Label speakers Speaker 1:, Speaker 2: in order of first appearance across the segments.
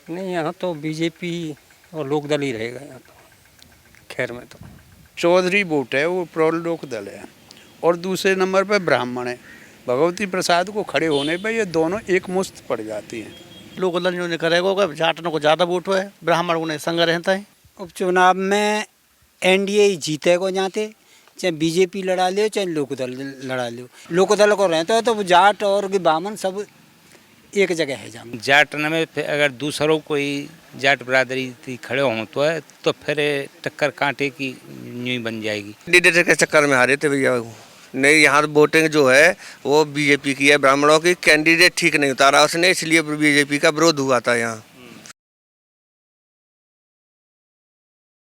Speaker 1: नहीं, यहाँ तो बीजेपी और लोकदल ही रहेगा यहाँ तो, खैर में तो।
Speaker 2: चौधरी वोट है, वो प्रो लोकदल है, और दूसरे नंबर पर ब्राह्मण है। भगवती प्रसाद को खड़े होने पर ये दोनों एक मुश्त पड़ जाती हैं।
Speaker 3: लोकदल जो करेगा होगा, जाटनों को ज़्यादा वोट है, ब्राह्मण को नहीं संग रहता है।
Speaker 4: उपचुनाव में एनडीए ही जीतेगा जाते, चाहे बीजेपी लड़ा ले चाहे लोकदल लड़ा ले। लोकदल को रहता है तो जाट और ब्राह्मण सब एक जगह है। जाम
Speaker 5: जाट में अगर दूसरों कोई जाट बरादरी थी खड़े हों तो फिर टक्कर कांटे की न्यू बन जाएगी।
Speaker 6: कैंडिडेट के चक्कर में हारे थे भैया। नहीं, यहाँ वोटिंग जो है वो बीजेपी की है, ब्राह्मणों की। कैंडिडेट ठीक नहीं उतारा उसने, इसलिए बीजेपी का विरोध हुआ था यहाँ।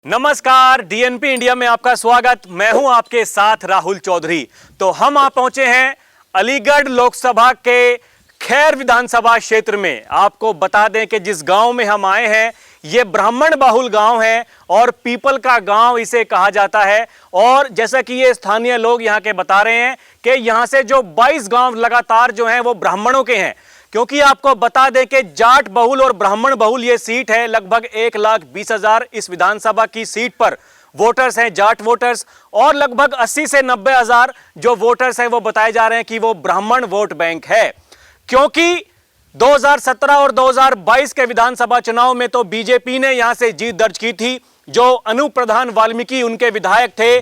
Speaker 7: नमस्कार, डीएनपी इंडिया में आपका स्वागत। मैं हूं आपके साथ राहुल चौधरी। तो हम आ पहुंचे हैं अलीगढ़ लोकसभा के खैर विधानसभा क्षेत्र में। आपको बता दें कि जिस गांव में हम आए हैं ये ब्राह्मण बहुल गांव है और पीपल का गांव इसे कहा जाता है। और जैसा कि ये स्थानीय लोग यहाँ के बता रहे हैं कि यहाँ से जो 22 गांव लगातार जो हैं वो ब्राह्मणों के हैं, क्योंकि आपको बता दें कि जाट बहुल और ब्राह्मण बहुल ये सीट है। लगभग 1,20,000 इस विधानसभा की सीट पर वोटर्स हैं, जाट वोटर्स, और लगभग 80 से 90,000 जो वोटर्स हैं वो बताए जा रहे हैं कि वो ब्राह्मण वोट बैंक है। क्योंकि 2017 और 2022 के विधानसभा चुनाव में तो बीजेपी ने यहां से जीत दर्ज की थी। जो अनूप प्रधान वाल्मीकि उनके विधायक थे,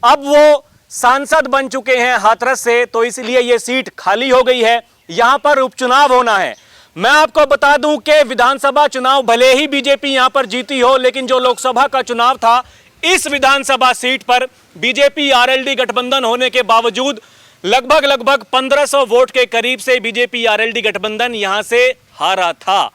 Speaker 7: अब वो सांसद बन चुके हैं हाथरस से, तो इसलिए ये सीट खाली हो गई है। यहां पर उपचुनाव होना है। मैं आपको बता दूं कि विधानसभा चुनाव भले ही बीजेपी यहां पर जीती हो, लेकिन जो लोकसभा का चुनाव था इस विधानसभा सीट पर बीजेपी आरएलडी गठबंधन होने के बावजूद लगभग 1500 वोट के करीब से बीजेपी आरएलडी गठबंधन यहां से हारा था।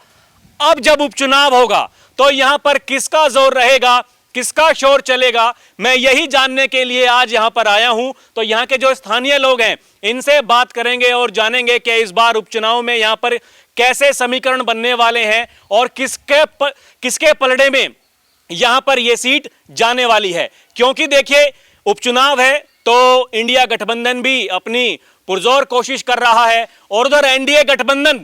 Speaker 7: अब जब उपचुनाव होगा तो यहां पर किसका जोर रहेगा, किसका शोर चलेगा, मैं यही जानने के लिए आज यहां पर आया हूं। तो यहां के जो स्थानीय लोग हैं इनसे बात करेंगे और जानेंगे कि इस बार उपचुनाव में यहां पर कैसे समीकरण बनने वाले हैं और किसके पलड़े में यहां पर यह सीट जाने वाली है। क्योंकि देखिए, उपचुनाव है तो इंडिया गठबंधन भी अपनी पुरजोर कोशिश कर रहा है और उधर एनडीए गठबंधन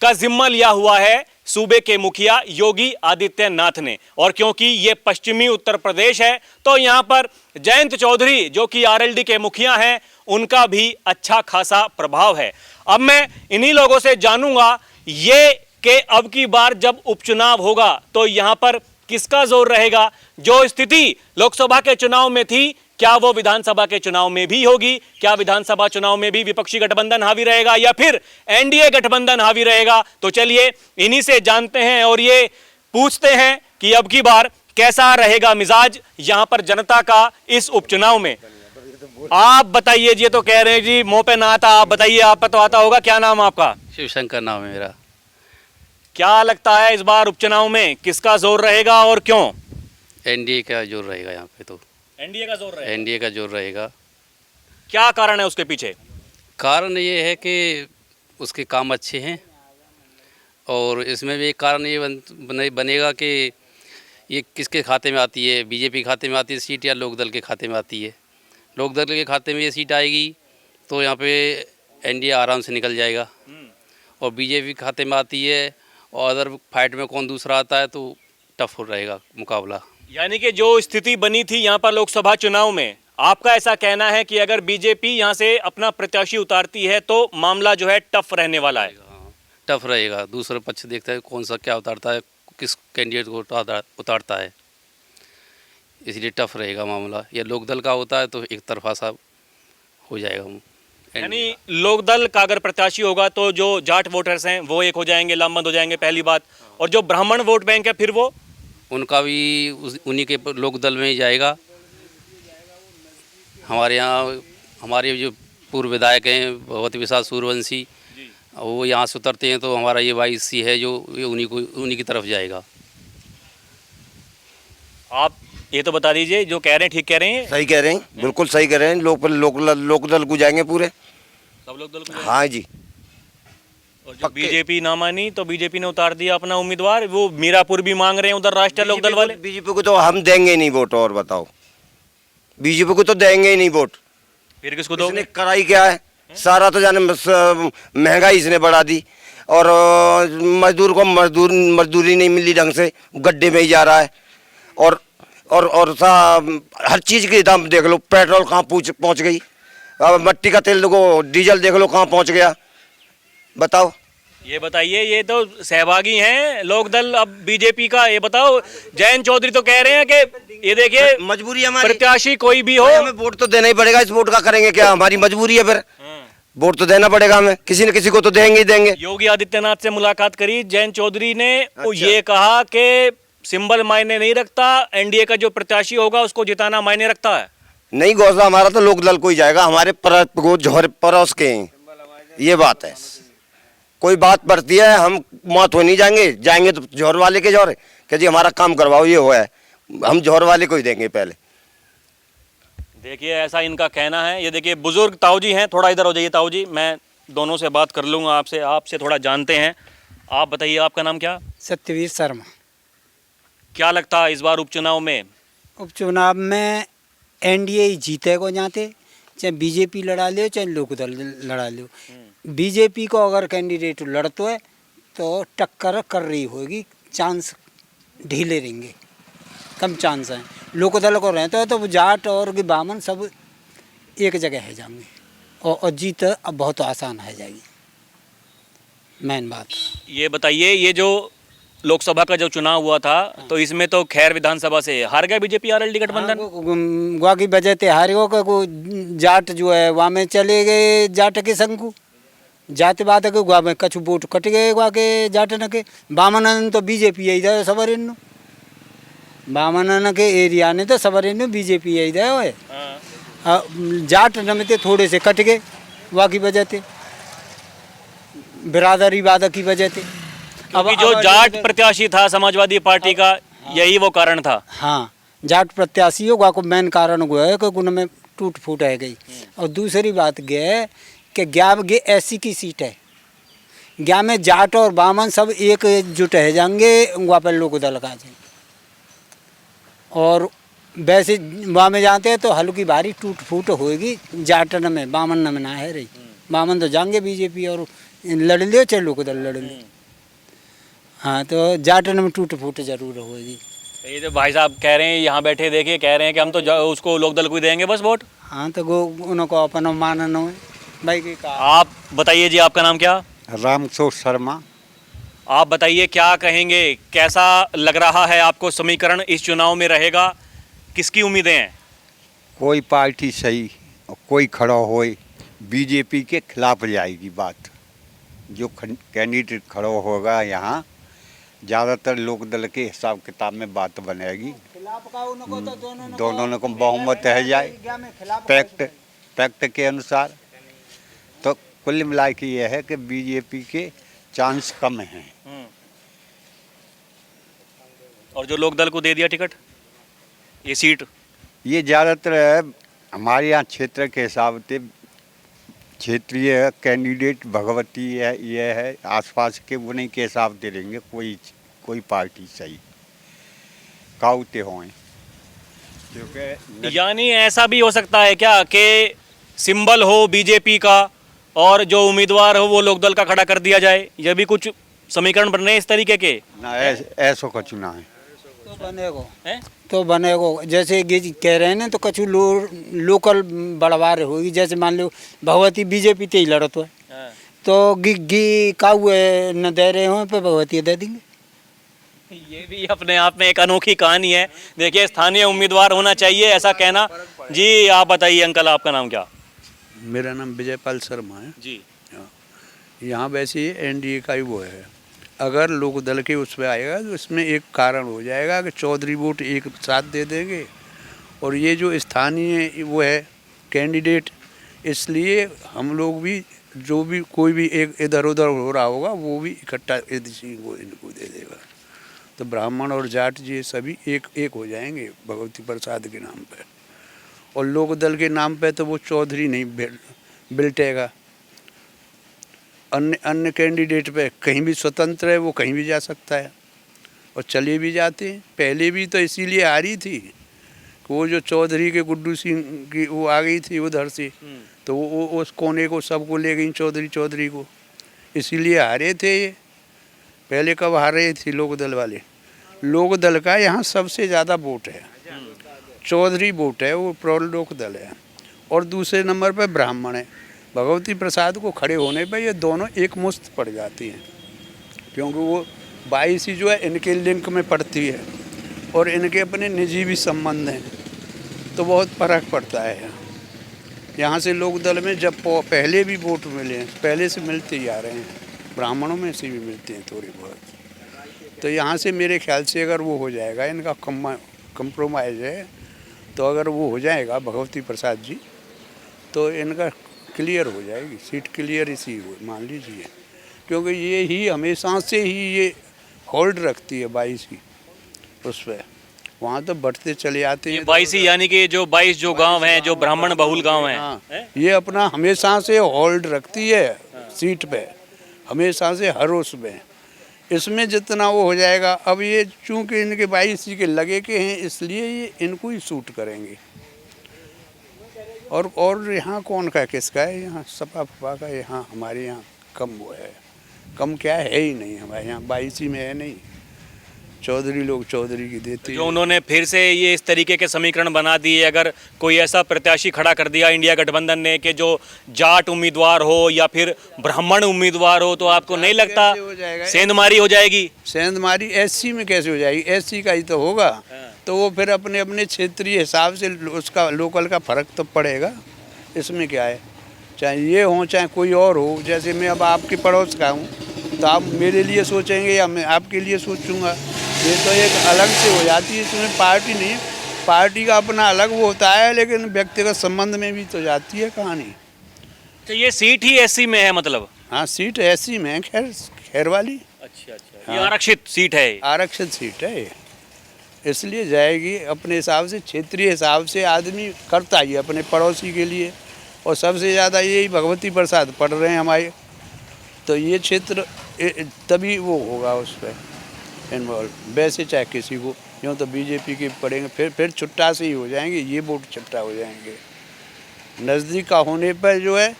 Speaker 7: का जिम्मा लिया हुआ है सूबे के मुखिया योगी आदित्यनाथ ने। और क्योंकि ये पश्चिमी उत्तर प्रदेश है तो यहां पर जयंत चौधरी जो कि आरएलडी के मुखिया हैं उनका भी अच्छा खासा प्रभाव है। अब मैं इन्हीं लोगों से जानूंगा ये कि अब की बार जब उपचुनाव होगा तो यहां पर किसका जोर रहेगा। जो स्थिति लोकसभा के चुनाव में थी क्या वो विधानसभा के चुनाव में भी होगी? क्या विधानसभा चुनाव में भी विपक्षी गठबंधन हावी रहेगा या फिर एनडीए गठबंधन हावी रहेगा? तो चलिए इन्हीं से जानते हैं और ये पूछते हैं कि अब की बार कैसा रहेगा मिजाज यहां पर जनता का इस उपचुनाव में। आप बताइए जी, तो कह रहे हैं जी मुंह पे ना आता, आप बताइए, आप पे तो आता होगा। क्या नाम आपका?
Speaker 8: शिवशंकर नाम है मेरा।
Speaker 7: क्या लगता है इस बार उपचुनाव में किसका जोर रहेगा और क्यों?
Speaker 8: एनडीए का जोर रहेगा यहाँ पे। तो
Speaker 7: एनडीए का जोर रहेगा।
Speaker 8: एनडीए का जोर रहेगा।
Speaker 7: क्या कारण है उसके पीछे?
Speaker 8: कारण ये है कि उसके काम अच्छे हैं और इसमें भी एक कारण ये बनेगा कि ये किसके खाते में आती है, बीजेपी खाते में आती है सीट या लोकदल के खाते में आती है। लोकदल के खाते में ये सीट आएगी तो यहाँ पे एनडीए आराम से निकल जाएगा, और बीजेपी खाते में आती है और अदर फाइट में कौन दूसरा आता है तो टफ हो रहेगा मुकाबला।
Speaker 7: यानी कि जो स्थिति बनी थी यहाँ पर लोकसभा चुनाव में, आपका ऐसा कहना है कि अगर बीजेपी यहाँ से अपना प्रत्याशी उतारती है तो मामला जो है टफ रहने वाला है?
Speaker 8: टफ रहेगा। दूसरे पक्ष देखता है कौन सा क्या उतारता है, किस कैंडिडेट को उतारता है, इसलिए टफ रहेगा मामला। या लोकदल का होता है तो एक तरफा सा हो जाएगा।
Speaker 7: यानी लोकदल का अगर प्रत्याशी होगा तो जो जाट वोटर्स हैं वो एक हो जाएंगे, लामबंद हो जाएंगे, पहली बात। और जो ब्राह्मण वोट बैंक है फिर वो
Speaker 8: उनका भी उन्हीं के लोकदल में ही जाएगा। हमारे यहाँ हमारे जो पूर्व विधायक हैं भगवती प्रसाद सूर्यवंशी, वो यहाँ से उतरते हैं तो हमारा ये 22 है जो उन्हीं की तरफ जाएगा।
Speaker 7: आप ये तो बता दीजिए, जो कह रहे हैं ठीक कह रहे हैं?
Speaker 6: सही कह रहे हैं, बिल्कुल सही कह रहे हैं। लोकदल को जाएंगे पूरे,
Speaker 7: सब लोकदल को?
Speaker 6: हाँ जी।
Speaker 7: और जो बीजेपी ना मानी तो बीजेपी ने उतार दिया अपना उम्मीदवार, वो मीरापुर भी मांग रहे हैं उधर राष्ट्रीय लोकदल वाले।
Speaker 6: बीजेपी को तो हम देंगे नहीं वोट, और बताओ, बीजेपी को तो देंगे ही नहीं वोट।
Speaker 7: फिर किसको दोगे?
Speaker 6: इसने कराई क्या है? सारा तो जाने महंगाई इसने बढ़ा दी। और मजदूर को मजदूरी नहीं मिली ढंग से, गड्ढे में ही जा रहा है। और हर चीज़ के दाम देख लो, पेट्रोल कहाँ पहुँच गई, अब मट्टी का तेल देखो, डीजल देख लो कहाँ पहुँच गया, बताओ।
Speaker 7: ये बताइए, ये तो सहभागी हैं लोकदल अब बीजेपी का, ये बताओ जयंत चौधरी तो कह रहे हैं कि ये देखिए
Speaker 6: मजबूरी हमारी,
Speaker 7: प्रत्याशी कोई भी हो
Speaker 6: हमें वोट तो देना ही पड़ेगा, इस वोट का करेंगे क्या, हमारी मजबूरी है, फिर वोट तो देना पड़ेगा हमें, किसी न किसी को तो देंगे ही देंगे।
Speaker 7: योगी आदित्यनाथ से मुलाकात करी जयंत चौधरी ने, ये कहा कि सिंबल मायने नहीं रखता, एनडीए का जो प्रत्याशी होगा उसको जिताना मायने रखता है।
Speaker 6: नहीं घोषणा हमारा तो लोकदल को ही जाएगा, हमारे पड़ोस के हैं, ये बात है। कोई बात बढ़ती है हम मौत हो नहीं जाएंगे तो जौहर वाले के जौहर कि जी हमारा काम करवाओ, ये हुआ है, हम जौहर वाले को ही देंगे पहले।
Speaker 7: देखिए ऐसा इनका कहना है। ये देखिए बुजुर्ग ताऊ जी हैं, थोड़ा इधर हो जाइए ताऊ जी, मैं दोनों से बात कर लूँगा, आपसे थोड़ा जानते हैं। आप बताइए आपका नाम क्या?
Speaker 4: सत्यवीर शर्मा।
Speaker 7: क्या लगता है इस बार उपचुनाव में?
Speaker 4: उपचुनाव में एनडीए ही जीते को जाते, चाहे बीजेपी लड़ा लियो चाहे लोकदल लड़ा लियो। बीजेपी को अगर कैंडिडेट लड़तो है तो टक्कर कर रही होगी, चांस ढीले रहेंगे, कम चांस हैं। लोकदल को रहते हो तो वो जाट और बामन सब एक जगह है जाएंगे और जीत अब बहुत आसान है जाएगी, मेन बात।
Speaker 7: ये बताइए, ये जो लोकसभा का जो चुनाव हुआ था तो इसमें तो खैर विधानसभा से हार गया बीजेपी आरएलडी गठबंधन।
Speaker 4: वहाँ की वजह से हारे को जाट जो है वहाँ में चले गए, जाट के संग को जातिवाद के वहाँ में कछु वोट कट गए वहाँ के जाटन के। बामनन तो बीजेपी यही था सबरिन, बामनन के एरिया ने तो सबरिन बीजेपी यही था है। जाट नमते थोड़े से कट गए वहाँ की वजह से, बिरादरी वादा की वजह से।
Speaker 7: अब जो जाट प्रत्याशी था समाजवादी पार्टी का, यही वो कारण था।
Speaker 4: हाँ, जाट प्रत्याशी होगा को मेन कारण हुआ है कि उनमें टूट फूट है गई। और दूसरी बात यह है कि गे ऐसी की सीट है, ग्या में जाट और बामन सब एक जुट है जाएंगे, वहाँ पर लोकदल का जाए। और वैसे वहाँ में जाते हैं तो हल्की भारी टूट फूट होगी, जाटन में बामन में ना है रही। बामन तो जाएंगे बीजेपी और लड़ लियो चाहे लोकदल लड़ लियो। हाँ, तो जाटन में टूट फूट जरूर होगी।
Speaker 7: ये जो भाई साहब कह रहे हैं यहाँ बैठे देखिए, कह रहे हैं कि हम तो उसको लोकदल को ही देंगे बस वोट।
Speaker 4: हाँ, तो वो उनको अपना मानना है भाई की का।
Speaker 7: आप बताइए जी, आपका नाम क्या?
Speaker 9: रामसो शर्मा।
Speaker 7: आप बताइए क्या कहेंगे, कैसा लग रहा है आपको समीकरण इस चुनाव में रहेगा, किसकी उम्मीदें हैं?
Speaker 9: कोई पार्टी सही और कोई खड़ा होए, बीजेपी के खिलाफ जाएगी बात। जो कैंडिडेट खड़ा होगा यहाँ ज़्यादातर लोकदल के हिसाब किताब में बात बनेगी। दोनों को बहुमत है जाए पैक्ट के अनुसार। तो कुल मिला के ये है कि बीजेपी के चांस कम हैं।
Speaker 7: और जो लोकदल को दे दिया टिकट, ये सीट,
Speaker 9: ये ज़्यादातर है हमारे यहाँ क्षेत्र के हिसाब से क्षेत्रीय कैंडिडेट भगवती है, ये है आसपास के, उन्हीं के हिसाब से देंगे। कोई पार्टी सही काउते हों, क्योंकि
Speaker 7: यानी ऐसा भी हो सकता है क्या कि सिंबल हो बीजेपी का और जो उम्मीदवार हो वो लोकदल का खड़ा कर दिया जाए? ये भी कुछ समीकरण बन रहे हैं इस तरीके के
Speaker 9: ना, ऐसा कुछ ना है।
Speaker 4: तो बनेगो जैसे ये कह रहे हैं ना, तो कछु लोकल बढ़वा रहे होगी। जैसे मान लो भगवती बीजेपी ते ही लड़त है, तो गी का हुए न दे रहे हो पे भगवती दे देंगे।
Speaker 7: ये भी अपने आप में एक अनोखी कहानी है। देखिए, स्थानीय उम्मीदवार होना चाहिए ऐसा कहना। जी आप बताइए अंकल, आपका नाम क्या?
Speaker 2: मेरा नाम विजयपाल शर्मा है
Speaker 7: जी।
Speaker 2: यहाँ वैसे एनडीए का ही वो है। अगर लोकदल के उस पर आएगा तो इसमें एक कारण हो जाएगा कि चौधरी वोट एक साथ दे देंगे, और ये जो स्थानीय वो है कैंडिडेट, इसलिए हम लोग भी जो भी कोई भी एक इधर उधर हो रहा होगा वो भी इकट्ठा इनको दे देगा। तो ब्राह्मण और जाट जी सभी एक हो जाएंगे भगवती प्रसाद के नाम पे। और लोकदल के नाम पे तो वो चौधरी नहीं बिल्टेगा। अन्य कैंडिडेट पे कहीं भी स्वतंत्र है, वो कहीं भी जा सकता है और चले भी जाते हैं। पहले भी तो इसीलिए आ रही थी कि वो जो चौधरी के गुड्डू सिंह की वो आ गई थी उधर से, तो वो उस कोने को सबको ले गई चौधरी को इसीलिए हारे थे ये। पहले कब हारे थे लोक दल वाले? लोक दल का यहाँ सबसे ज़्यादा वोट है, चौधरी वोट है, वो प्रोल लोक दल है। और दूसरे नंबर पर ब्राह्मण है। भगवती प्रसाद को खड़े होने पर ये दोनों एक मुश्त पड़ जाती हैं, क्योंकि वो 22 जो है इनके लिंक में पड़ती है और इनके अपने निजी भी संबंध हैं, तो बहुत फर्क पड़ता है। यहाँ से लोक दल में जब पहले भी वोट मिले हैं, पहले से मिलते ही आ रहे हैं, ब्राह्मणों में से भी मिलते हैं थोड़ी बहुत। तो यहाँ से मेरे ख्याल से अगर वो हो जाएगा, इनका कंप्रोमाइज़ है, तो अगर वो हो जाएगा भगवती प्रसाद जी, तो इनका क्लियर हो जाएगी सीट, क्लियर इसी मान लीजिए, क्योंकि ये ही हमेशा से ही ये होल्ड रखती है 22 की उस पर। वहाँ तो बढ़ते चले आते हैं
Speaker 7: 22 यानी कि जो 22 जो गांव हैं, जो ब्राह्मण बहुल गांव हैं।
Speaker 2: हाँ, ये अपना हमेशा से होल्ड रखती है सीट पे, हमेशा से हर उसमें। इसमें जितना वो हो जाएगा, अब ये चूंकि इनके 22 के लगे के हैं, इसलिए ये इनको ही सूट करेंगे। और यहाँ कौन का किसका है? यहाँ सपा फपा का, यहाँ हमारे यहाँ कम वो है, कम क्या है ही नहीं हमारे यहाँ, 22 में है नहीं। चौधरी लोग चौधरी की देते
Speaker 7: जो उन्होंने फिर से ये इस तरीके के समीकरण बना दिए, अगर कोई ऐसा प्रत्याशी खड़ा कर दिया इंडिया गठबंधन ने कि जो जाट उम्मीदवार हो या फिर ब्राह्मण उम्मीदवार हो, तो आपको नहीं लगता सेंधमारी हो जाएगी?
Speaker 2: सेंधमारी एससी में कैसे हो जाएगी? एससी का ही तो होगा, तो वो फिर अपने अपने क्षेत्रीय हिसाब से उसका लोकल का फर्क तो पड़ेगा। इसमें क्या है, चाहे ये हो चाहे कोई और हो। जैसे मैं अब आपके पड़ोस का हूँ, तो आप मेरे लिए सोचेंगे या मैं आपके लिए सोचूंगा, ये तो एक अलग से हो जाती है। इसमें पार्टी नहीं, पार्टी का अपना अलग वो होता है, लेकिन व्यक्तिगत संबंध में भी तो जाती है कहानी।
Speaker 7: तो ये सीट ही एससी में है मतलब?
Speaker 2: हाँ, सीट एससी में है, खैर वाली।
Speaker 7: अच्छा, ये आरक्षित सीट है?
Speaker 2: आरक्षित सीट है, इसलिए जाएगी। अपने हिसाब से, क्षेत्रीय हिसाब से आदमी करता ही अपने पड़ोसी के लिए, और सबसे ज़्यादा यही भगवती प्रसाद पढ़ रहे हैं हमारे, तो ये क्षेत्र तभी वो होगा उस पर इन्वॉल्व। वैसे चाहे किसी को, यूँ तो बीजेपी के पड़ेंगे, फिर छुट्टा से ही हो जाएंगे, ये वोट छुट्टा हो जाएंगे। नज़दीक का होने पर जो है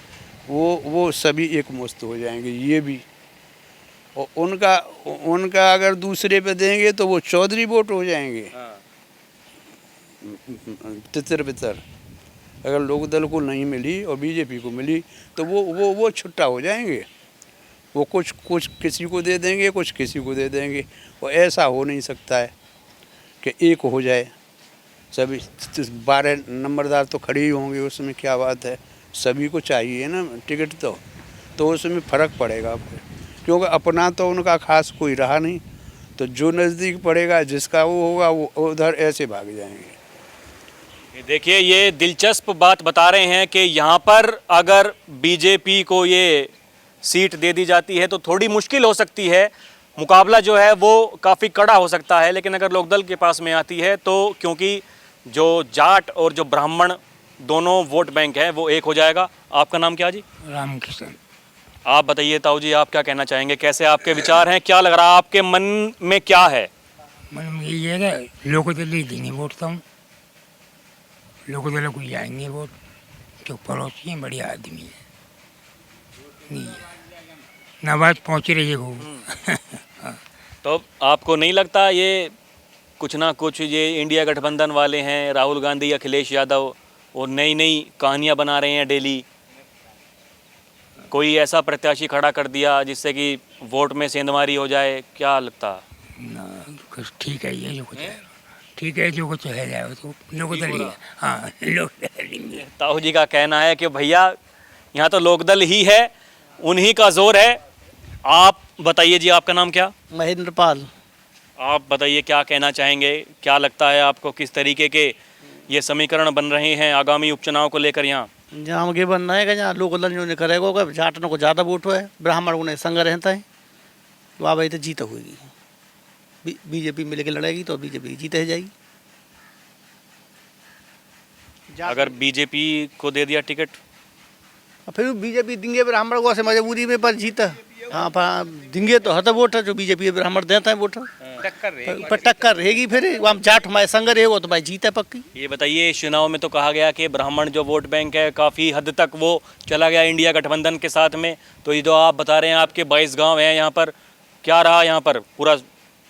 Speaker 2: वो सभी एक मुश्त हो जाएंगे, ये भी। और उनका अगर दूसरे पे देंगे तो वो चौधरी वोट हो जाएंगे, तितर बितर। अगर लोक दल को नहीं मिली और बीजेपी को मिली, तो वो छुट्टा हो जाएंगे। वो कुछ किसी को दे देंगे, कुछ किसी को दे देंगे। और ऐसा हो नहीं सकता है कि एक हो जाए, सभी 12 नंबरदार तो खड़े ही होंगे, उसमें क्या बात है? सभी को चाहिए ना टिकट, तो उसमें फ़र्क पड़ेगा आपको, क्योंकि अपना तो उनका खास कोई रहा नहीं। तो जो नज़दीक पड़ेगा, जिसका वो होगा, वो उधर ऐसे भाग जाएंगे।
Speaker 7: देखिए, ये दिलचस्प बात बता रहे हैं कि यहाँ पर अगर बीजेपी को ये सीट दे दी जाती है तो थोड़ी मुश्किल हो सकती है, मुकाबला जो है वो काफ़ी कड़ा हो सकता है। लेकिन अगर लोकदल के पास में आती है, तो क्योंकि जो जाट और जो ब्राह्मण दोनों वोट बैंक है, वो एक हो जाएगा। आपका नाम क्या जी?
Speaker 1: रामकृष्ण।
Speaker 7: आप बताइए ताऊ जी, आप क्या कहना चाहेंगे? कैसे आपके विचार हैं? क्या लग रहा है आपके मन में, क्या है
Speaker 1: मन में? यही है कि लोकदल ही देंगे वोट, तो लोकदल को जाएंगे वोट, जो पड़ोसी हैं, बढ़िया आदमी है, नहीं नवाज पहुँच रही है वो।
Speaker 7: तो आपको नहीं लगता ये कुछ ना कुछ ये इंडिया गठबंधन वाले हैं, राहुल गांधी, अखिलेश यादव, और नई नई कहानियां बना रहे हैं डेली? कोई ऐसा प्रत्याशी खड़ा कर दिया जिससे कि वोट में सेंधमारी हो जाए, क्या लगता?
Speaker 1: ना, कुछ ठीक है, ये जो कुछ है ठीक है, जो कुछ है जाए तो लोकदल ही है। हाँ, लोकदल ही है।
Speaker 7: ताऊ जी का कहना है कि भैया यहाँ तो लोकदल ही है, उन्हीं का जोर है। आप बताइए जी, आपका नाम क्या?
Speaker 3: महेंद्र पाल।
Speaker 7: आप बताइए, क्या कहना चाहेंगे? क्या लगता है आपको, किस तरीके के ये समीकरण बन रहे हैं आगामी उपचुनाव को लेकर? यहाँ
Speaker 3: जहाँ मुझे बनना है कि जहाँ लोक दल जो करेगा होगा, जाटनों को ज़्यादा वोट है, ब्राह्मण को नहीं संग रहता है, वहाँ भाई तो जीत होगी। बीजेपी मिल के लड़ेगी तो बीजेपी जीत ही जाएगी।
Speaker 7: अगर बीजेपी को दे दिया टिकट,
Speaker 3: फिर बीजेपी देंगे ब्राह्मण को, ऐसे मजबूरी में, पर जीता। हाँ, पर देंगे तो हद वोट है, जो बीजेपी ब्राह्मण देता है वोट। पर टक्कर रहेगी। फिर हम जाट हमारे संग रहेगा तो भाई जीत है पक्की।
Speaker 7: ये बताइए, इस चुनाव में तो कहा गया कि ब्राह्मण जो वोट बैंक है काफ़ी हद तक वो चला गया इंडिया गठबंधन के साथ में, तो ये जो आप बता रहे हैं आपके 22 गांव हैं यहाँ पर, क्या रहा यहाँ पर पूरा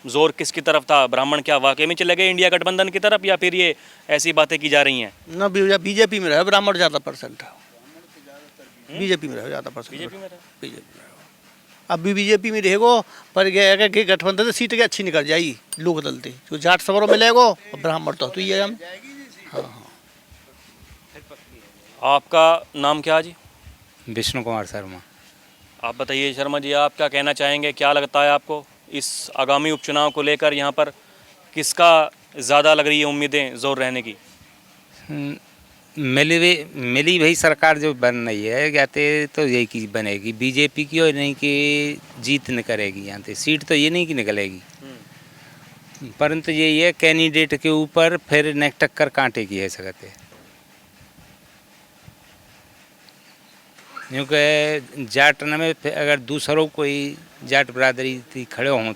Speaker 7: जोर किसकी तरफ था? ब्राह्मण क्या वाकई में चले गए इंडिया गठबंधन की तरफ या फिर ये ऐसी बातें की जा रही हैं?
Speaker 3: ना बीजेपी में रहे ब्राह्मण ज़्यादा परसेंट, बीजेपी में रहे ज़्यादा परसेंट, बीजेपी में अब भी बीजेपी में रहेगो। पर ये कि गठबंधन से सीट के अच्छी निकल जाएगी लोक दल से, जो जाट सबरों मिलेगो और ब्राह्मण तो ही है हम। हाँ।
Speaker 7: आपका नाम क्या है जी?
Speaker 5: विष्णु कुमार शर्मा।
Speaker 7: आप बताइए शर्मा जी, आप क्या कहना चाहेंगे? क्या लगता है आपको इस आगामी उपचुनाव को लेकर यहाँ पर किसका ज़्यादा लग रही है उम्मीदें जोर रहने की?
Speaker 5: मिली भाई सरकार जो बन रही है कहते तो यही की बनेगी बीजेपी की, और नहीं कि जीत न करेगी यहाँ से सीट, तो ये नहीं कि निकलेगी, परंतु यही है कैंडिडेट के ऊपर फिर नेक टक्कर कांटे की है सकते, क्योंकि जाट न में अगर दूसरों कोई जाट बरादरी थी खड़े हों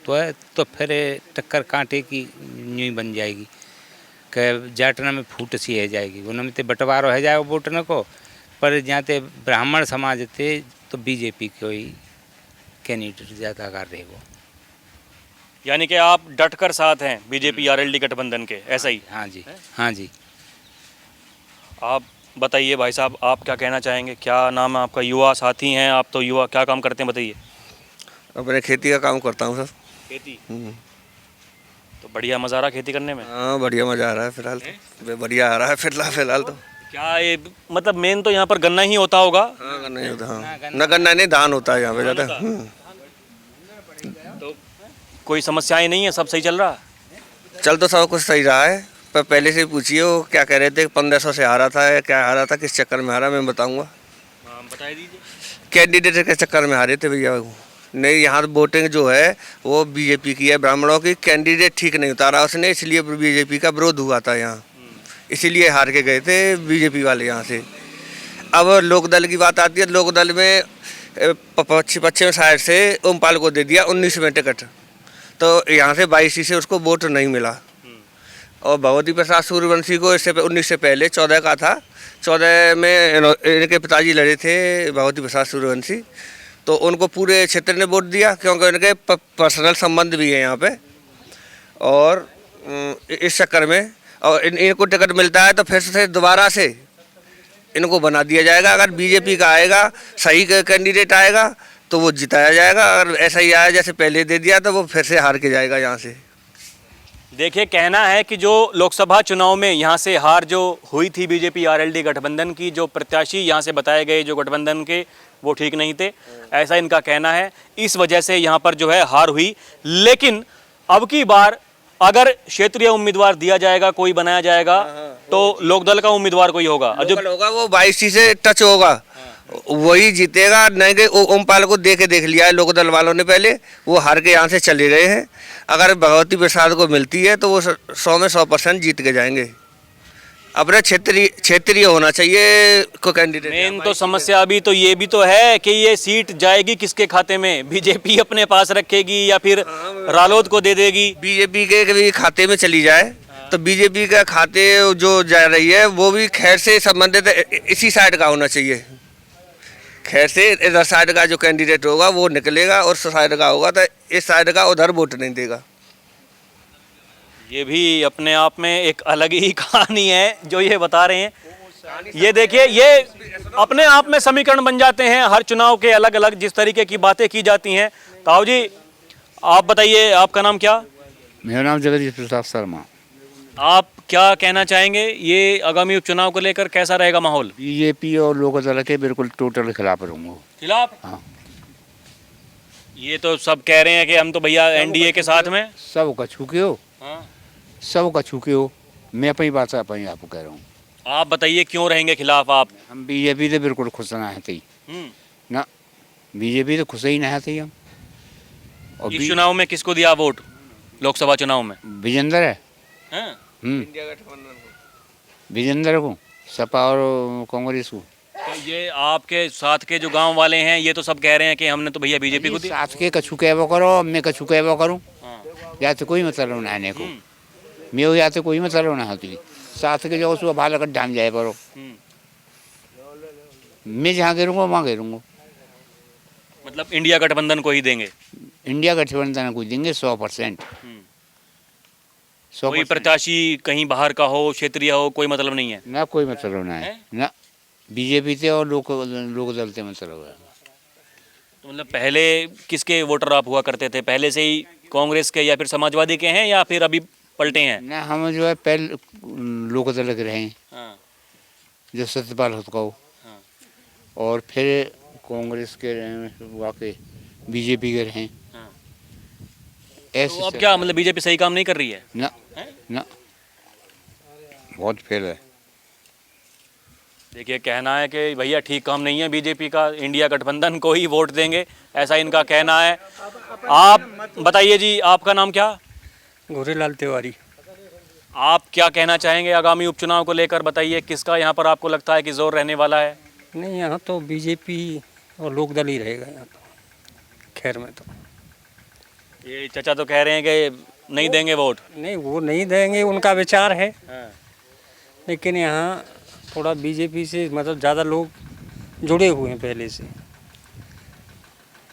Speaker 5: तो फिर टक्कर कांटे की यूँ बन जाएगी कि जाटना में फूट सी है जाएगी, उनमें तो बंटवारा है जाएगा वोट न को, पर जहाँ ते ब्राह्मण समाज थे तो बीजेपी को ही कैंडिडेट ज़्यादा कर रहे वो।
Speaker 7: यानी कि आप डटकर साथ हैं बीजेपी आरएलडी गठबंधन के, ऐसा ही?
Speaker 5: हाँ जी, हाँ जी।
Speaker 7: आप बताइए भाई साहब, आप क्या कहना चाहेंगे? क्या नाम है आपका? युवा साथी हैं आप तो, युवा क्या काम करते हैं बताइए?
Speaker 6: अपने खेती का काम करता हूँ सर।
Speaker 7: खेती? तो बढ़िया मज़ा आ रहा खेती करने में?
Speaker 6: हाँ बढ़िया मज़ा आ रहा है फिलहाल तो, बढ़िया आ रहा है फिलहाल तो।
Speaker 7: क्या ये मतलब मेन तो यहाँ पर गन्ना ही होता होगा?
Speaker 6: हाँ गन्ना ही होता है, हाँ न गन्ना नहीं धान होता है यहाँ पे ज़्यादा।
Speaker 7: तो कोई समस्याएं नहीं है, सब सही चल रहा है?
Speaker 6: चल तो सब कुछ सही रहा है, पर पहले से पूछिए वो क्या कह रहे थे 1500 से हारा था, क्या हारा था, किस चक्कर में हारा, मैं बताऊँगा।
Speaker 7: बता दीजिए।
Speaker 6: कैंडिडेट के चक्कर में हारे थे भैया। नहीं यहाँ वोटिंग जो है वो बीजेपी की है, ब्राह्मणों की। कैंडिडेट ठीक नहीं उतारा उसने, इसलिए बीजेपी का विरोध हुआ था यहाँ, इसीलिए हार के गए थे बीजेपी वाले यहाँ से। अब लोकदल की बात आती है, लोकदल में पश्चिम साइड से ओमपाल को दे दिया 19 में टिकट, तो यहाँ से 22 से उसको वोट नहीं मिला। और भगवती प्रसाद सूर्यवंशी को इससे 19 से पहले 14 का था, 14 में इनके पिताजी लड़े थे भगवती प्रसाद सूर्यवंशी, तो उनको पूरे क्षेत्र ने वोट दिया क्योंकि उनके पर्सनल संबंध भी है यहाँ पे। और इस चक्कर में और इनको टिकट मिलता है तो फिर से दोबारा से इनको बना दिया जाएगा। अगर बीजेपी का आएगा, सही कैंडिडेट आएगा तो वो जिताया जाएगा, अगर ऐसा ही आया जैसे पहले दे दिया तो वो फिर से हार के जाएगा यहाँ से।
Speaker 7: देखिए, कहना है कि जो लोकसभा चुनाव में यहाँ से हार जो हुई थी बीजेपी आरएलडी गठबंधन की, जो प्रत्याशी यहाँ से बताए गए जो गठबंधन के, वो ठीक नहीं थे, ऐसा इनका कहना है। इस वजह से यहाँ पर जो है हार हुई। लेकिन अब की बार अगर क्षेत्रीय उम्मीदवार दिया जाएगा, कोई बनाया जाएगा, तो लोकदल का उम्मीदवार कोई होगा, जो
Speaker 6: होगा वो 22 से टच होगा, वही जीतेगा। नहीं कि ओमपाल को देख लिया है लोकदल वालों ने पहले, वो हार के यहाँ से चले गए हैं। अगर भगवती प्रसाद को मिलती है तो वो 100 में 100% जीत के जाएंगे। अपने क्षेत्रीय होना चाहिए को कैंडिडेट।
Speaker 7: मेन तो समस्या अभी तो ये भी तो है कि ये सीट जाएगी किसके खाते में? बीजेपी अपने पास रखेगी या फिर रालोद को दे देगी?
Speaker 6: बीजेपी के भी खाते में चली जाए तो बीजेपी का खाते जो जा रही है वो भी खैर से संबंधित इसी साइड का होना चाहिए। खैर से इधर साइड का जो कैंडिडेट होगा वो निकलेगा, और साइड का होगा तो इस साइड का उधर वोट नहीं देगा।
Speaker 7: ये भी अपने आप में एक अलग ही कहानी है जो ये बता रहे हैं। ये देखिए, ये अपने आप में समीकरण बन जाते हैं हर चुनाव के, अलग अलग जिस तरीके की बातें की जाती हैं। ताऊ जी, आप बताइए, आपका नाम क्या?
Speaker 10: मेरा नाम जगदीश प्रसाद शर्मा।
Speaker 7: आप क्या कहना चाहेंगे, ये आगामी उपचुनाव को लेकर कैसा रहेगा माहौल?
Speaker 10: बीजेपी और लोकदल के बिल्कुल टोटल खिलाफ रहूँगा।
Speaker 7: खिलाफ?
Speaker 10: हाँ।
Speaker 7: ये तो सब कह रहे हैं कि हम तो भैया एनडीए के साथ में।
Speaker 10: सब का छूके हो, सब का छूके हो। मैं अपनी बात से अपनी आपको कह रहा हूँ।
Speaker 7: आप बताइए क्यों रहेंगे खिलाफ आप?
Speaker 10: हम बीजेपी से बिल्कुल खुश ना है ना, बीजेपी तो खुश ही ना है हम। और
Speaker 7: इस चुनाव में किसको दिया वोट? लोकसभा चुनाव में
Speaker 10: विजेंद्र है, विजेंद्र को, सपा और कांग्रेस को।
Speaker 7: तो ये आपके साथ के जो गांव वाले हैं ये तो सब कह रहे हैं कि हमने तो भैया बीजेपी को दिया।
Speaker 10: साथ के कछु कहबो करो, मैं कछु कहबो करूँ। जाते कोई मतलब ना आने को मैं हो जाते कोई मतलब ना होती साथ के जो उसको भाला कर डाम जाए परो मैं जहाँ गिरूंगा वहाँ गिरूंगा।
Speaker 7: मतलब इंडिया गठबंधन को ही देंगे?
Speaker 10: इंडिया गठबंधन को देंगे 100%।
Speaker 7: कोई प्रत्याशी कहीं बाहर का हो, क्षेत्रीय हो, कोई मतलब नहीं है?
Speaker 10: ना कोई मतलब ना है ना, बीजेपी से और लोक दल से मतलब है।
Speaker 7: तो मतलब पहले किसके वोटर आप हुआ करते थे? पहले से ही कांग्रेस के या फिर समाजवादी के हैं या फिर अभी पलटे हैं?
Speaker 10: ना हम जो है पहले लोक दल के रहे जो सत्यपाल हुतकाऊ और फिर कांग्रेस के वाकई बीजेपी के रहे
Speaker 7: तो अब क्या मतलब बीजेपी सही काम नहीं कर रही है?
Speaker 10: ना ना बहुत फेल है।
Speaker 7: देखिए कहना है कि भैया ठीक काम नहीं है बीजेपी का, इंडिया गठबंधन को ही वोट देंगे, ऐसा इनका कहना है। आप बताइए जी, आपका नाम क्या?
Speaker 11: गोरेलाल तिवारी।
Speaker 7: आप क्या कहना चाहेंगे आगामी उपचुनाव को लेकर? बताइए किसका यहाँ पर आपको लगता है कि जोर रहने वाला है?
Speaker 11: नहीं, यहाँ तो बीजेपी और लोकदल ही रहेगा यहाँ तो खैर में। तो
Speaker 7: ये चाचा तो कह रहे हैं कि नहीं देंगे वोट।
Speaker 11: नहीं, वो नहीं देंगे, उनका विचार है। लेकिन यहाँ थोड़ा बीजेपी से मतलब ज़्यादा लोग जुड़े हुए हैं पहले से,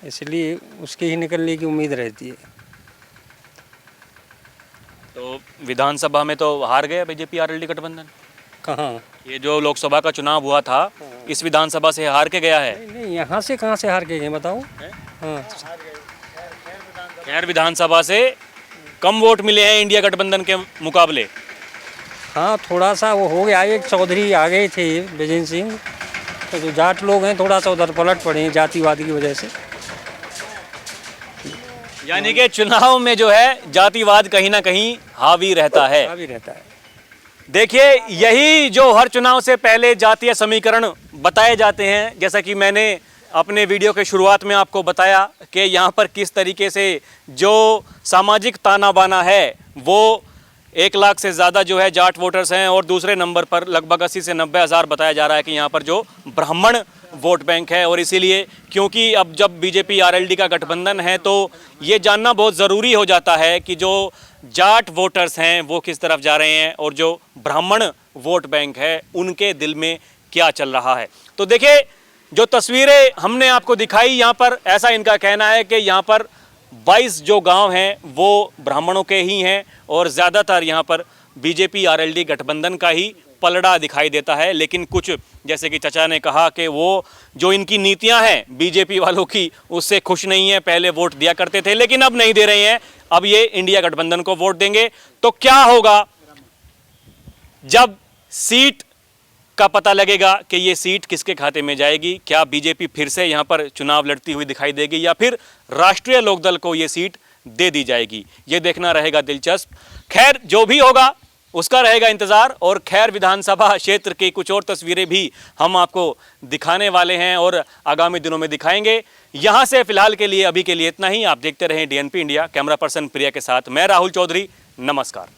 Speaker 11: इसलिए उसके ही निकलने की उम्मीद रहती है।
Speaker 7: तो विधानसभा में तो हार गया बीजेपी आरएलडी गठबंधन।
Speaker 11: कहाँ?
Speaker 7: ये जो लोकसभा का चुनाव हुआ था इस विधानसभा से हार के गया है।
Speaker 11: नहीं, यहाँ से कहाँ से हार के गए बताओ? हाँ,
Speaker 7: खैर विधानसभा से कम वोट मिले हैं इंडिया गठबंधन के मुकाबले।
Speaker 11: हाँ, थोड़ा सा वो हो गया। एक चौधरी आ गए थे विजय सिंह, तो जो जाट लोग हैं थोड़ा सा उधर पलट पड़े हैं जातिवाद की वजह से।
Speaker 7: यानी कि चुनाव में जो है जातिवाद कहीं ना कहीं हावी रहता है।
Speaker 11: हावी रहता है।
Speaker 7: देखिए यही जो हर चुनाव से पहले जातीय समीकरण बताए जाते हैं, जैसा कि मैंने अपने वीडियो के शुरुआत में आपको बताया कि यहाँ पर किस तरीके से जो सामाजिक ताना बाना है वो 1 लाख से ज़्यादा जो है जाट वोटर्स हैं और दूसरे नंबर पर लगभग 80 से 90 हज़ार बताया जा रहा है कि यहाँ पर जो ब्राह्मण वोट बैंक है। और इसीलिए क्योंकि अब जब बीजेपी आरएलडी का गठबंधन है तो ये जानना बहुत ज़रूरी हो जाता है कि जो जाट वोटर्स हैं वो किस तरफ जा रहे हैं और जो ब्राह्मण वोट बैंक है उनके दिल में क्या चल रहा है। तो देखिए जो तस्वीरें हमने आपको दिखाई, यहाँ पर ऐसा इनका कहना है कि यहाँ पर 22 जो गांव हैं वो ब्राह्मणों के ही हैं और ज़्यादातर यहाँ पर बीजेपी आरएलडी गठबंधन का ही पलड़ा दिखाई देता है। लेकिन कुछ जैसे कि चचा ने कहा कि वो जो इनकी नीतियां हैं बीजेपी वालों की उससे खुश नहीं है। पहले वोट दिया करते थे लेकिन अब नहीं दे रहे हैं, अब ये इंडिया गठबंधन को वोट देंगे। तो क्या होगा जब सीट का पता लगेगा कि ये सीट किसके खाते में जाएगी? क्या बीजेपी फिर से यहाँ पर चुनाव लड़ती हुई दिखाई देगी या फिर राष्ट्रीय लोकदल को ये सीट दे दी जाएगी? ये देखना रहेगा दिलचस्प। खैर जो भी होगा उसका रहेगा इंतज़ार। और खैर विधानसभा क्षेत्र की कुछ और तस्वीरें भी हम आपको दिखाने वाले हैं और आगामी दिनों में दिखाएंगे। यहाँ से फिलहाल के लिए अभी के लिए इतना ही। आप देखते रहें डीएनपी इंडिया। कैमरा पर्सन प्रिया के साथ मैं राहुल चौधरी, नमस्कार।